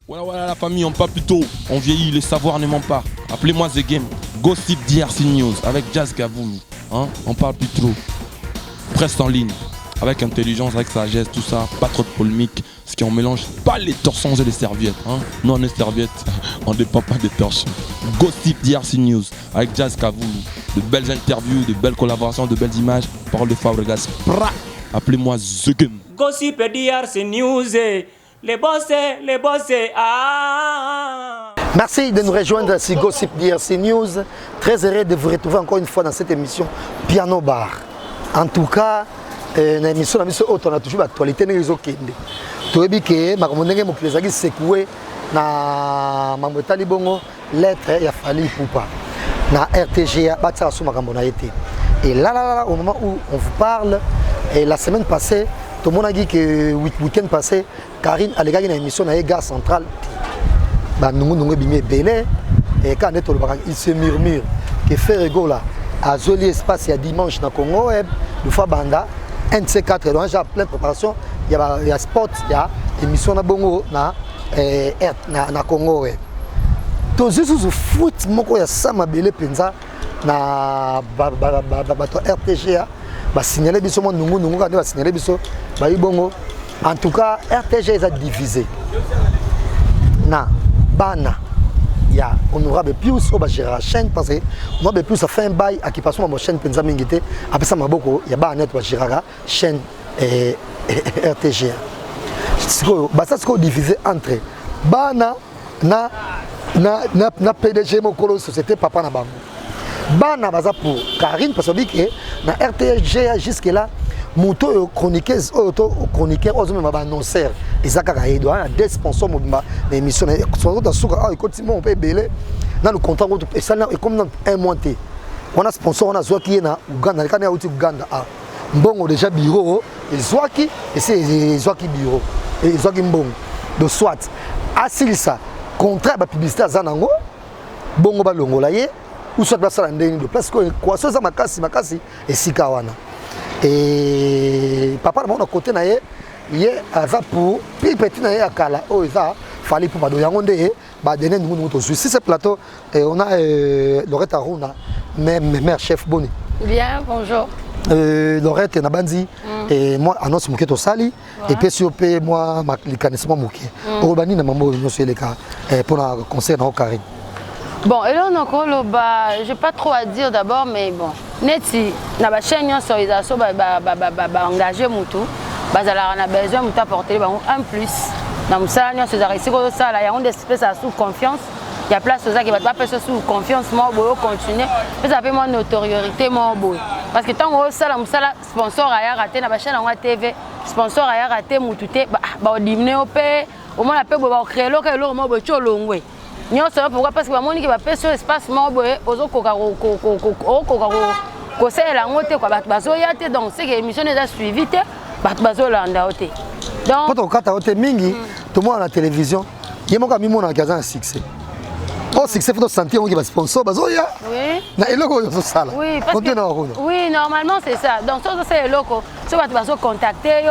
Voilà la famille, on parle plus tôt, on vieillit, le savoir ne ment pas. Appelez-moi The Game, Gossip DRC News avec Jazz Gavoulou. Hein? On parle plus trop. Presse en ligne, avec intelligence, avec sagesse, tout ça, pas trop de polémique. Ce qui on mélange pas les torsons et les serviettes. Hein? Nous on est serviettes, on ne dépend pas des torsons. Gossip DRC News avec Jazz Gavoulou. De belles interviews, de belles collaborations, de belles images. Parole de Fabregas. Appelez-moi The Game. Gossip DRC News. Les bossés, ah. Merci de nous rejoindre sur Gossip DRC News. Très heureux de vous retrouver encore une fois dans cette émission Piano Bar. En tout cas, dans l'émission, on a toujours l'actualité. Tu sais que je suis secoué na mamotali bongo lettre ya Fally Ipupa na RTGA batsa sous makambo na été. Et là, au moment où on vous parle, et la semaine passée, tout le monde a dit que le week-end passé, Karine a gagné une émission dans la gare centrale. Et quand il se murmure que Ferrego là, à Zoli Espace, il y a dimanche dans Congo Web, le fois Banda, un de ces quatre, donc j'ai plein de préparation, il y a sport, il y a émission dans Bongo, na Congo Web. Tout ce qui foot, il y a Sama Bele Penza, na RTGA. Signaler biso mo nungu quand va signaler biso ba ibongo. En tout cas RTG est divisé na bana ya honorable Pius au gérer chaîne parce que honorable Pius a fait un bail à qui passe ma chaîne penza mingité après ça maboko ya ba net wa gérer chaîne RTG. Ça c'est divisé entre bana na PDG mokolo société papa na bango. Bana baza pour Karine parce que na RTG jusque là moto chroniqueur aux annonceurs ezaka edo na des sponsors mobimba na émission sur dans suka ah écoute on peut belé dans le contrat et ça comme dans un mois té on a sponsor on a Zwaki na Uganda kana uti Uganda ah mbongo déjà bureau et Zwaki et c'est Zwaki bureau et Zwaki mbongo de soit asilisa contrat ba publicité azanango bongo ba longola ye ou soit place à l'endroit de place quoi ça makasi et sikawana et papa mon côté na ye aza pour puis petit na ye akala oh ça fallait pour ba yango ndé ba donner nous sur ce plateau et on a Loretta Aruna mère chef Boni. Bien, bonjour. Loretta Nabandi et moi annonce moké to sali et puis sur moi les connaissements moké Robani na mambo no sur les cas pour un concert na Karine. Bon, et là, je n'ai pas trop à dire d'abord, mais bon, neti, na ba chaîne sur les assos, engagé mutu, on a besoin de apporter un plus. Dans le salon, c'est ça, il y a une espèce de sous confiance, il y a place aux gens qui ne vont pas faire sous confiance, moi, continuer, mais ça fait moins de notoriété, moi, parce que tant que ça, sponsor a raté, na ba chaîne en TV, sponsor a raté mutu, on diminue au pays, au moins la paix, on créer local, on va faire nous savons pourquoi parce que les gens qui sur l'espace donc c'est que l'émission est suivie donc quand tu mingi tout le monde à la télévision il y a un succès au succès faut sentir que sponsor oui normalement c'est ça donc ça c'est loco so va contacter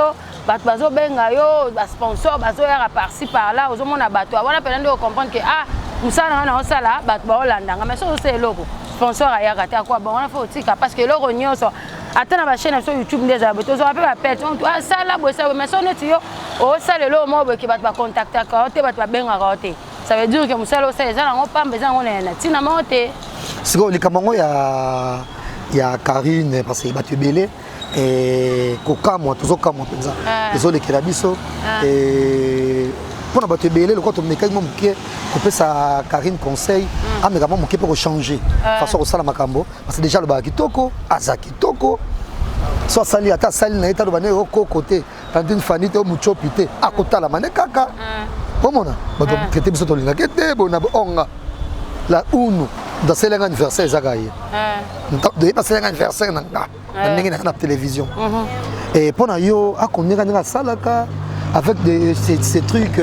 bato benga yo ba sponsor bazo ya par-ci par-là aux monde bato avant de comprendre que ah musala na osala bato ba olanda mais ça c'est loco sponsor ya raté quoi bon on faut tika parce que loko nyonso atana ba chaîne sur YouTube déjà bato zo appelle pète on ah ça là ça mais ça net yo o ça le lo mo que bato ba contacter ka te bato ba benga ka te ça veut dire que musala ça les gens on pas besoin on est na tina monte c'est quoi les kamango ya Karine parce que bato belé et kokamwa tozokamwa penza ezolekela biso et pona bato ebele lokwa tomekaki mo moke kopesa Karine conseil ameka mo moke mpe changer façon kosala makambo parce que déjà lobaka kitoko aza kitoko so asali ata asali na ye taloba ne okoko te tandine fani te omuchopi te akotala mane kaka omona bato traité biso tolingaki te bona onga la unu dans ces anniversaires zagaye de passer un anniversaire na télévision et pendant yo a connait na salaka avec ces trucs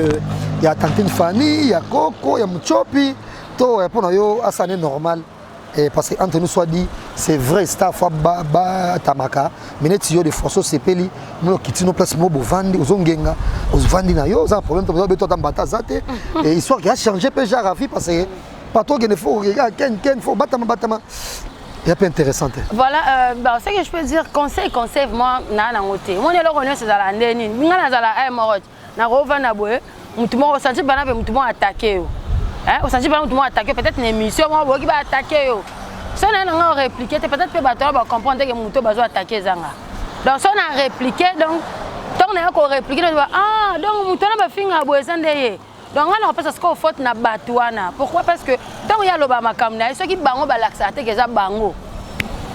il y a tantine Fanny il y a Coco il y a Muchopi to pendant yo à ça n'est normal Et parce qu'entre nous soit dit, c'est vrai, c'est à fois Tamaka, mais net si yo de force sepeli, nous quittons nos places mobo vandi, aux ongenga, aux vandi na yo, ça problème de besoin de bata zate. Et histoire qui a changé déjà la vie parce que pas toi qui ne faut regarder, ken faut batama. Il y a pas intéressant. Voilà, ce que je peux dire, conseil, moi, na ngote. Moi, je le connais, c'est à la ndeni. Moi, je la morot. Na rova na boe, mutumo senti bana be mutumo attaquer. Hein, senti bana mutumo attaquer, peut-être une émission moi boki ba attaquer yo. Si on a répliqué, peut-être que bateau va comprendre que mutumo va attaquer zanga. Donc si on a répliqué, donc tant on a encore répliqué, on va ah donc mutumo va finir boe zandeye. Donc on a parce qu'on faute na batouana. Pourquoi? Parce que tant il y a le bama kamna, ceux qui bango ba laxate que ça bango.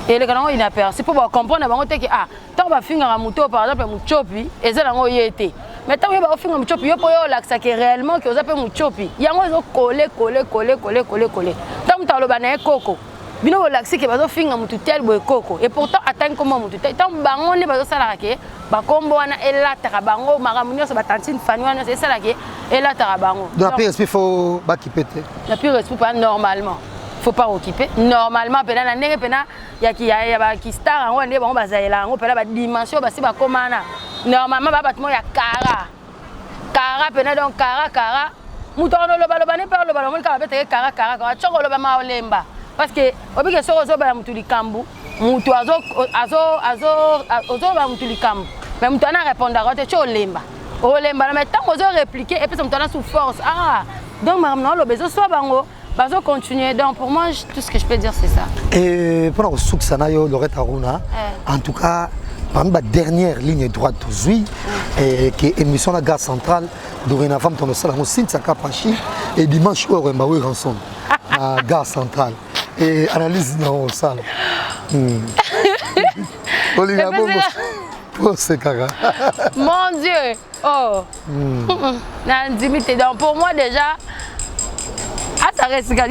Et les gens inaperçus pour comprendre bango te que ah tant va finir à mutumo par exemple muchopi et ça lango yete. Mais tant que vous avez fait un chopi, vous pouvez l'accès réellement que vous avez fait un chopi. Il y a un collé. Tant que vous avez coco. Vous avez l'accès que vous avez fait un tel coco. Et pourtant, attendre comment vous tel. Tant que vous avez fait un salarié, vous avez fait un tarabango, vous avez fait un tantine fanouane, c'est ça qui est là tarabango. Donc, la pire, il faut occuper. La pire, il pas normalement. Il ne faut pas occuper. Normalement, il y a qui star, il y a une dimension, normalement, il y a Kara, donc Kara. Mouton le balobane par le balon, Kara, Choko le bama olemba. Parce que, au bout de ce que vous avez kambu, mouton azo kambu. Mais mouton a répondu à votre olemba. Olemba, mais tant que vous avez répliqué, et puis mouton sous force. Ah, donc maintenant, le besoin soit bango. Bazo continuer. Donc pour moi, tout ce que je peux dire, c'est ça. Et pour le Souksanayo, Loretta Aruna, en tout cas, parmi la dernière ligne droite aujourd'hui, qui est émission de la gare centrale, dorénavant, on a salon Cynthia Kapachi, et dimanche, on va avoir ensemble la gare centrale. Et analyse dans la salle. Mon Dieu! Oh! Donc pour moi, déjà, ça reste il y a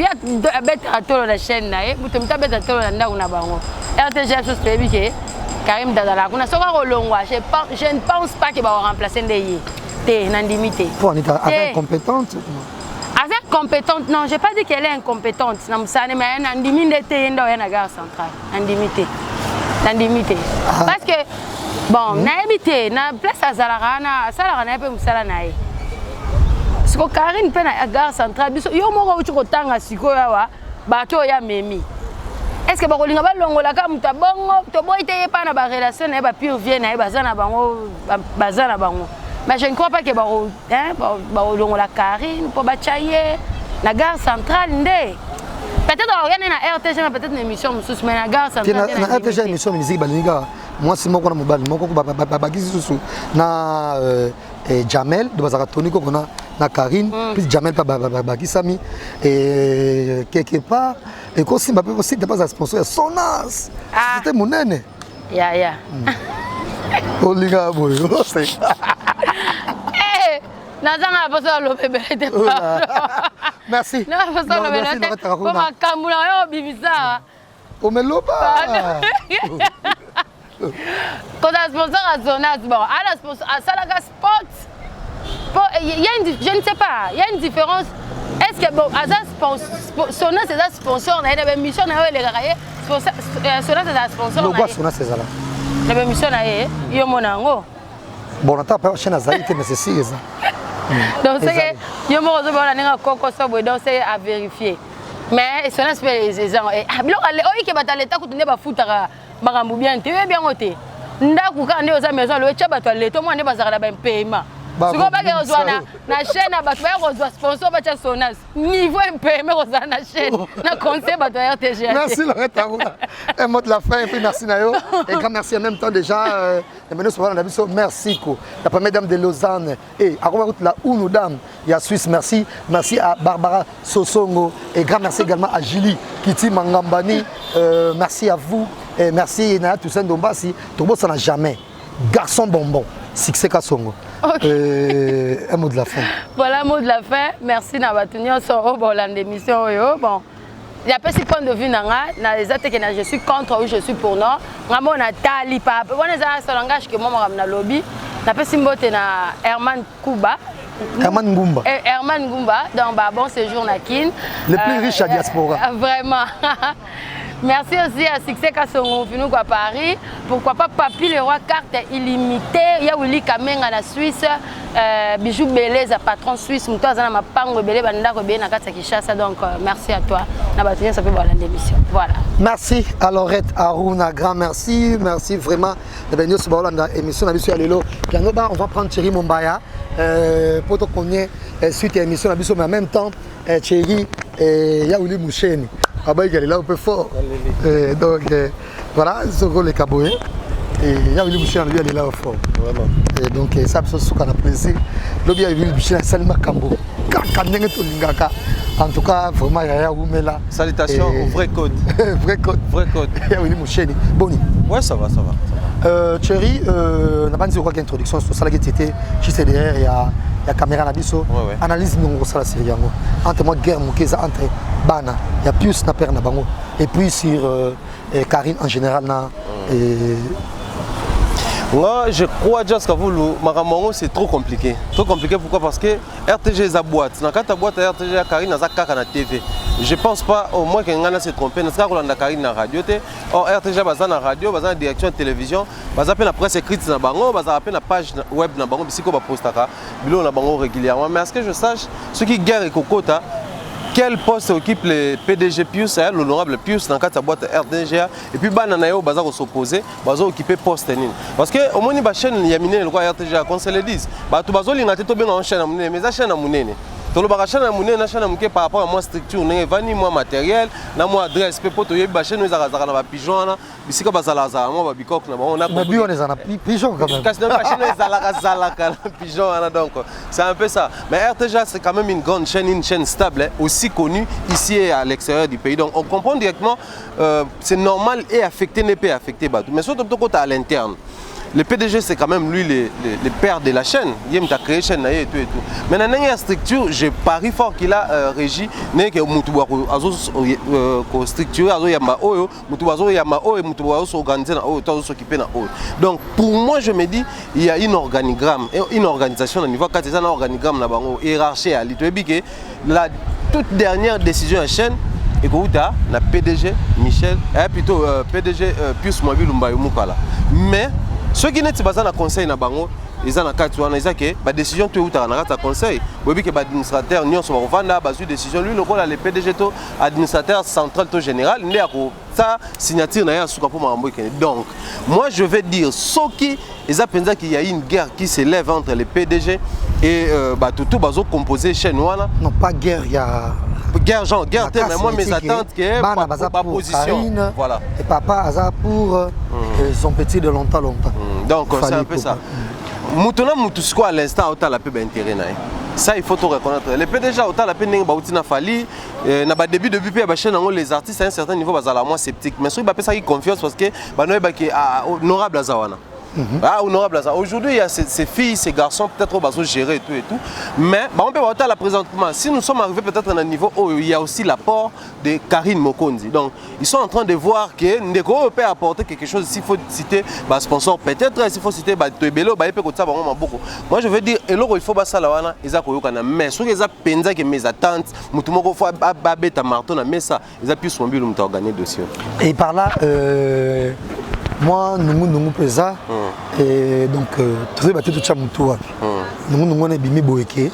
bête à tout la chaîne là, vous te mettez bête à tout là on a bango. RTG chose que Karim Dazala, on a souvent rolongwa, je ne pense pas qu'il va remplacer Ndeye. T'es nandimité. Pour elle est incompétente. Avec compétente, non, j'ai pas dit qu'elle est incompétente. Non, ça mais nandimité dans la gare centrale, nandimité. Parce que bon, naibité, na place à Zalarana, Zalarana peut musala si Karine pe na gare centrale biso yo moko uti kotanga sikoyo awa bato ya memi est-ce que bakolinga balongola ka muta bongo to boite ye pa na ba relation na ba pure vie na bazana bango mais je ne crois pas que balongola Karine pour bachaye na gare centrale ndé peut-être organiser na RTG peut-être une émission mususu mais na gare centrale na RTG émission musique balinga moi c'est moko na mobali moko babakisi susu na Jamel de Bazakatoni qu'on a na Karine puis Jamel pas Bakisami et quelque part et quand si Mbappé aussi de pas un sponsor Sonas c'était mon nene ya Olinga boyo c'est nazanga pas le bébé merci non pas le bébé pour ma kamula yo bibisa o meloba quand un sponsor à Sonas, bon, à la sponsor à Salaga Sport, il y a je ne sais pas, il y a une différence. Est-ce que bon, à Sonas c'est un sponsor, il y a une mission à les gars, Sonas c'est un sponsor. Le bois Sonas c'est ça là. La mission à il y a mon ango. Bon, on t'a pas chaîne à Zaïte mais c'est ça. Donc c'est que il y a mon réseau on a un coco ça donc c'est à vérifier. Mais Sonas fait les gens et bilo on qui va dans l'état que tu n'es pas foutara. Makambu bien te bien ote ndaku ka ndio za maison le tcha bato le to mo ne bazaka ba paiement siko ba ke ozwana na chaîne bato ba ko zwa sponsor ba tcha Sonas niveau paiement ko za na chaîne na conseil bato RTG. Merci Loretta Aruna. Un mot de la fin et puis merci Nayo et grand merci en même temps déjà nous souvent on a vu ça merci ko la première dame de Lausanne et à route la Uno dame il y a Suisse merci à Barbara Sosongo et grand merci également à Julie Kiti Mangambani merci à vous. Et merci à Toussaint Dombassi. Tobo ça n'a jamais. Garçon bonbon. Succès Kassongo. Un mot de la fin. Voilà, mot de la fin. Merci Nabatunio Soro pour l'émission. Bon, il y a pas si point de vue na les attaques que je suis contre ou je suis pour non. Ngamo na tali pa. On est à ce langage que moi na lobby. Na pas si mbote na Herman Kuba. Herman Ngumba. Herman Ngumba, donc bon séjour na Kin. Le plus riche à diaspora. Vraiment. Merci aussi à Succès Kassongo Finou à Paris. Pourquoi pas Papi le roi carte illimitée. Il y a Willy Kamenga na Suisse. Bijou Belez, patron suisse. Moutou Azana Mapango Belé Banda Robé na Katsa Kishasa. Donc merci à toi. Na bâtiment ça peut voir l'émission. Voilà. Merci à Laurette Aruna, grand merci. Merci vraiment de venir sur l'émission. On va prendre Thierry Mombaya pour qu'on connaisse suite à l'émission. Mais en même temps, Thierry et Yaouli Moucheni. Ah bah il est là un peu fort. Donc voilà, c'est le Kaboué. Et Yaouli Moucheni, lui, il est là fort. Vraiment. Et donc ça, c'est ce qu'on a plaisir. L'objet Yaouli Moucheni, c'est Salima Kambo. En tout cas, vraiment, il y a un là. Salutations au vrai code. Vrai code. Vrai code. Yaouli Moucheni. Boni. Ouais, ça va, ça va. Thierry, on a pas dit quoi introduction sur ça qui était juste derrière il y a caméra na biso. Analyse nous ça la série yango. Entre moi guerre mokeza entre bana, il y a plus na père na bango et puis sur Karine en général na moi, je crois que Maramongo c'est trop compliqué. Trop compliqué pourquoi? Parce que RTG est à boîte. Dans la boîte RTG, Karine a Zaka na TV. Je ne pense pas au moins qu'elle s'est trompé. Nous avons Karine na radio. Or RTG est na radio, est na direction de télévision, est na presse écrite na bango, est na page web na bango, bisiko ba postaka, bilo na bango régulièrement. Mais à ce que je sache, ceux qui guerre et Kokota, quel poste occupe le PDG Pius, l'honorable Pius dans la boîte RDGA et puis Bananayo Bazar s'opposer, Bazo occuper poste nini. Parce que au moins ni ba chaîne yamine le quoi RDGA qu'on se le dise. Ba tu bazo linga to bien en chaîne amune mais la chaîne amune. To lo ba chaîne amune na chaîne amuke par rapport à moi structure ne vani moi matériel, na moi adresse pe poto yebi ba chaîne nous za na ba pigeon na bisika bazala za moi ba bikok na on a compris. On est en pigeon quand même. Parce que la chaîne zala pigeon donc c'est un peu ça. Mais RTGA c'est quand même une grande chaîne, une chaîne stable aussi connue ici et à l'extérieur du pays. Donc on comprend directement c'est normal et affecté n'est pas affecté Badou. Mais surtout côté à l'interne. Le PDG c'est quand même lui le père de la chaîne. Il a créé chaîne et tout et tout. Mais dans la structure, je parie fort qu'il a régi n'est que Mutuwa azo structure azo yamba oyo, Mutuwa azo yamba oyo, Mutuwa azo organiser na oyo, azo s'occuper na oyo. Donc pour moi je me dis il y a une organigramme, une organisation au niveau 4 ça un organigramme na bango hiérarchie à l'itoebike la toute dernière décision à chaîne et que na PDG Michel plutôt PDG Pius Mobile Mbayo Mukala. Mais ceux qui n'ont pas de conseil na bango, ils ont la carte ils ont que la décision tout est na conseil. Bobi que l'administrateur n'y a pas de décision lui le rôle le PDG to administrateur central to général n'est ça signature na ya suka pour mambo. Donc moi je vais dire ceux qui ils ont pensé qu'il y a une guerre qui s'élève entre les PDG et tout bazo composé chaîne wana. Non pas guerre, il y a guerre mais moi mes attentes que ma position Karine, voilà et papa Aza pour son petit de longtemps donc c'est un peu ça Moutona Moutousko à l'instant autant la peu intérêt ça il faut tout reconnaître les PDG autant la peine na fali na ba début depuis les artistes à un certain niveau bazala moins sceptique mais ceux qui ça qui confiance parce que banoy ba qui honorable Azawana. Ah, honorable ça. Aujourd'hui, il y a ces filles, ces garçons, peut-être qu'on va gérer et tout. Mais on peut voir la présentement. Si nous sommes arrivés peut-être à un niveau où il y a aussi l'apport de Karine Mokonzi. Donc, ils sont en train de voir que Ndeko peut apporter quelque chose. S'il faut citer sponsor, peut-être s'il faut citer Toebelo, moi je veux dire, il faut ça là, mais ceux qui ont pensé que mes attentes, Moutoumoko faut babeta marteau, mais ça, ils ont pu se mobile pour gagner le dossier. Et par là, moi, nous présents et donc très battu tout ça moutoua. Nous on est bimi boeke.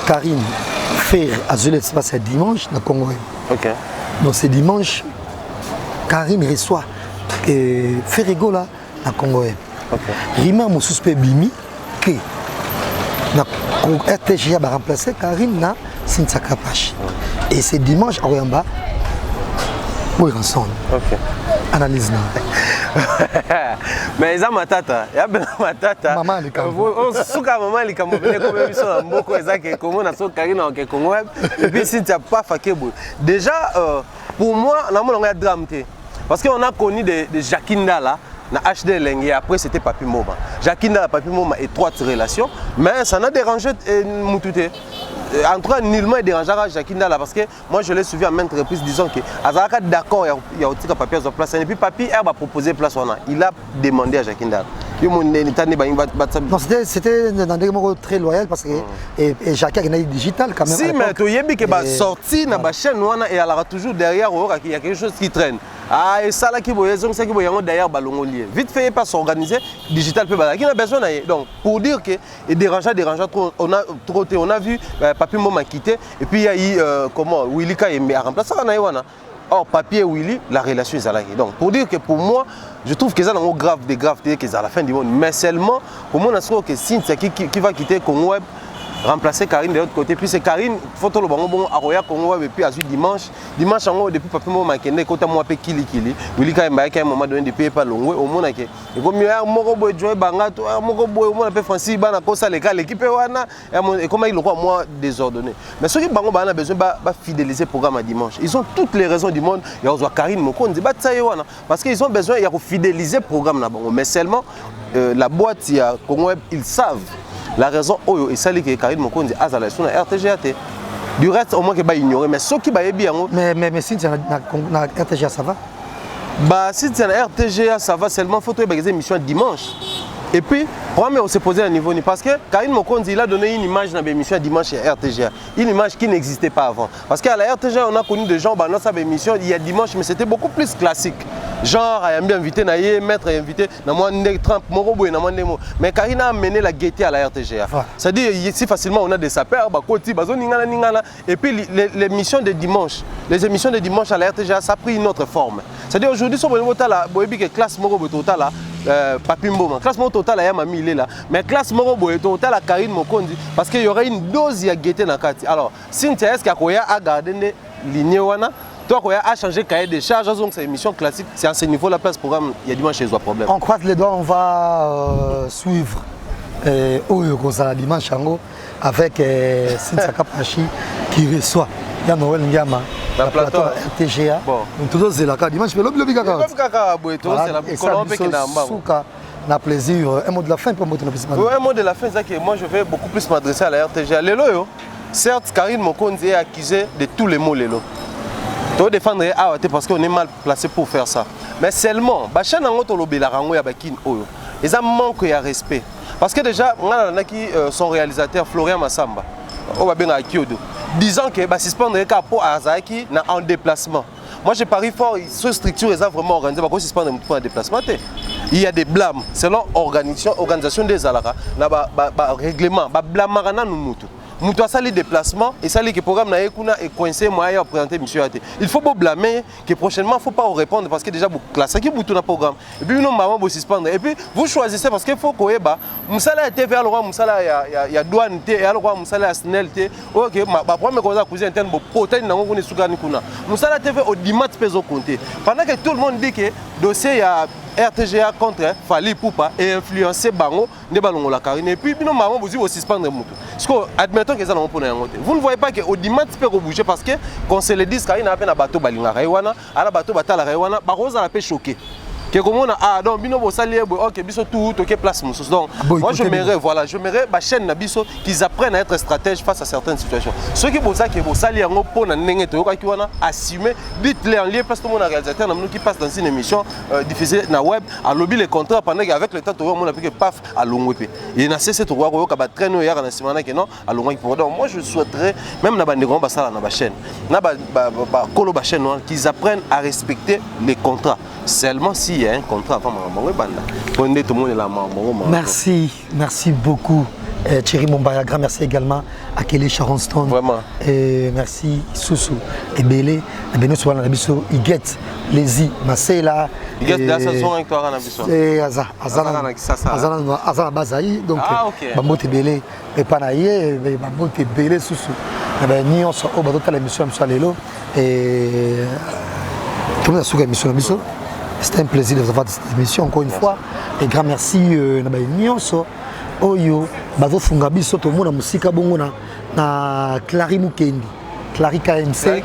Karine faire azul espace dimanche dans Congo. OK. Donc c'est dimanche Karine reçoit et Ferrego là dans Congo. OK. Rima mon suspect bimi que na RTGA va remplacer Karine na Sinsaka Pache. Et c'est dimanche à Oyamba. Oui, ensemble. OK. Analyse là. Mais ils ont ma tata, il y a ma tata. Maman les camps. On souka maman les camps. Venez comme ils sont beaucoup exact comme on a son Karine en Congo. Et puis si tu n'as pas fakebu. Déjà pour moi, on a un drame parce qu'on a connu des Jakinda là. Na HD Lengue après c'était Papi Moma. Jakinda et Papi Moma étroite relation, mais ça n'a dérangé Moutouté. En tout cas, nullement dérangeant Jakinda là parce que moi je l'ai suivi à maintes reprises disant que d'accord il y a aussi Papi à sa place et puis Papi a proposé place il a demandé à Jakinda Non, c'était dans des moments très loyal parce que et Jacques a digital quand même. Si, mais tu sais que sorti dans la chaîne et elle aura toujours derrière il y a quelque chose qui traîne. Ah, et ça là qui est derrière ballon lié. Vite fait pas s'organiser, digital peut pas. Qui a besoin donc pour dire que et dérangeant trop on a vu Papi Mboma quitté et puis il y a eu comment Willy Ka a remplacé Anaïwana. Or papier Willy la relation est là. Donc pour dire que pour moi je trouve que ça dans grave des gravetés que à la fin du monde mais seulement pour moi je trouve que Cynthia qui va quitter Congo Web remplacer Karine de l'autre côté. Puis c'est Karine, photo le bon à Roya Congo et puis à dimanche en haut depuis Papi Mboma Makende côté moi pe kili Willy Ka m'a à un moment donné depuis pas long au monde que et comme il moko boy joy banga to moko boy au monde pe Francis bana ko ça l'équipe wana et comment il le croit moi désordonné. Mais ceux qui bango bana besoin ba fidéliser programme à dimanche. Ils ont toutes les raisons du monde. Il y a Karine Mokonzi ba tsaye wana parce qu'ils ont besoin il y a fidéliser programme na bango mais seulement la boîte il y a Congo ils savent la raison et ça que Karine Mokonzi a la sur la RTGAT. Du reste au moins que ba ignorer mais ceux qui ba bien mais si na RTGA ça va. Bah si c'est la RTGA ça va seulement faut trouver des émissions dimanche. Et puis, on s'est posé à niveau parce que Karine Mokonzi il a donné une image dans l'émission dimanche à RTGA. Une image qui n'existait pas avant. Parce qu'à la RTGA, on a connu des gens dans sa émission il y a dimanche, mais c'était beaucoup plus classique. Genre, il y a bien invité, maître invité, Trump, Morobo et Namandemo. Mais Karine a amené la gaieté à la RTGA. C'est-à-dire, si facilement on a des sapeurs, et puis les émissions de dimanche à la RTGA, ça a pris une autre forme. C'est-à-dire, aujourd'hui, si on a classe Morobo total, Papi Mboma, classe total à Mami il est là, mais classe Morobo total à Karine Mokonzi, parce qu'il y aurait une dose de gaieté dans le quartier. Alors, Cynthia, est-ce qu'il y a gardé des lignes wana? Toi, quand il a changé cahier des charges, donc c'est une émission classique, c'est à ce niveau la place programme, il y a dimanche chez eux problème. On croise les doigts, on va suivre dimanche avec Cynthia Kapachi qui reçoit Noël Ndiama. La plateau RTGA. Donc tout ça c'est la carte dimanche mais l'objet kaka. C'est un plaisir. Un mot de la fin pour moi. Un mot de la fin c'est que moi je vais beaucoup plus m'adresser à la RTGA. Lelo, certes Karine Mokonzi est accusée de tous les mots lelo. Tu défendre parce qu'on est mal placé pour faire ça. Mais seulement, chaque fois que la rango ya bakin oyo, ils ont manque de respect. Parce que déjà, on a son réalisateur Florian Massamba. Disant que suspendre pour Azaki en déplacement. Moi je parie fort, cette structure est vraiment organisée pour suspendre un déplacement. Il y a des blâmes selon organisation des Alara, règlement, blâmarana nous. Nous avons sali déplacement et sali que programme est coincé moi à présenter monsieur Até. Il faut pas blâmer que prochainement il faut pas répondre parce que déjà vous classez qui bouton programme et puis nous maman vous suspendre et puis vous choisissez parce qu'il faut que musala TV alors musala il y a douane T alors musala SNL T OK ma première cause à cousin interne potin na ngoni sugani kuna musala TV au dimanche peso compter pendant que tout le monde dit que dossier il y a RTGA contre Fali Poupa et influencer Bango de Balongo la Karine et puis nous maman vous suspendre mutu. Parce que admettons que ça n'a pas vous ne voyez pas que au dimanche peut bouger parce que quand c'est le disque Karine a peine à bateau balinga raiwana à la bateau batala raiwana baroza la peut choquer. Que comme on a donc bino bo salier OK biso tout OK place musos donc moi je m'aimerais ma chaîne na biso qu'ils apprennent à être stratèges face à certaines situations ceux qui bosa que bo salier ngo pona ndenge to ka kiwana assumer dites-les en lien parce que mon réalisateur namnou qui passe dans une émission diffusée na web à lobby les contrats pendant qu'avec le temps to on a pu que paf à longwepe et na cessé to ko ka ba traîner hier na simana que non à longwe pour donc moi je souhaiterais même na bande grand basala na ba chaîne na ba kolo ba chaîne qu'ils apprennent à respecter les contrats seulement si il y a un contrat avant merci beaucoup Thierry Mombaya, grand merci également à Kelly Sharonstone. Vraiment. Et merci Soussou et Belé. Et bien nous sommes là, ils guettent les Marcela. Ils guettent la saison avec toi à c'est Azana Bazaï donc Bamote Belé et Panaye Bamote Belé Soussou. Et bien nous on au bateau de l'émission Msalelo et tout le monde a suivi l'émission. C'était un plaisir de vous avoir cette émission encore une fois. Et grand merci na nyonso oyo bazo funga biso to mona musika bongo na Clary Mukendi. Clary KMC.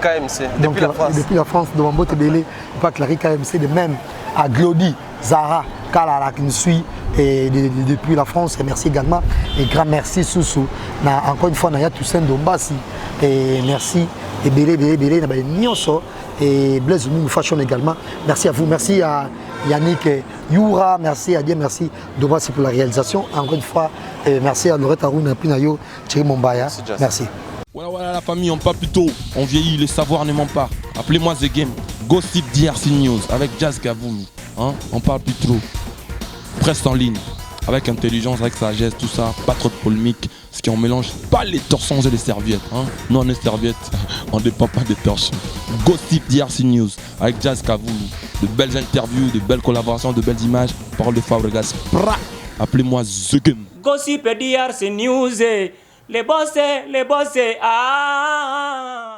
Donc depuis la France de Mambote Belé, pas Clary KMC de même à Glody, Zara, Kalala qui nous suit et depuis la France et merci également et grand merci Soussou. Encore une fois na ya Toussaint Dombasi et merci et Belé na nyonso et Blaise Mou Fashion également. Merci à vous, merci à Yannick Youra, merci à Dieu, merci Dobasi pour la réalisation. Encore une fois, merci à Loretta Rouna Pinayo, Thierry Mombaya. Merci. Voilà la famille, on parle plus tôt, on vieillit, le savoir ne ment pas. Appelez-moi The Game, Gossip DRC News avec Jazz Gavoulou. Hein? On parle plus trop. Presse en ligne, avec intelligence, avec sagesse, tout ça, pas trop de polémique. Ce qui on mélange pas les torsons et les serviettes. Hein? Non, les serviettes, on ne dépend pas des torsons. Gossip DRC News avec Jazz Gavoulou. De belles interviews, de belles collaborations, de belles images. Parole de Fabregas. Appelez-moi The Game. Gossip DRC News, les bossés, ah.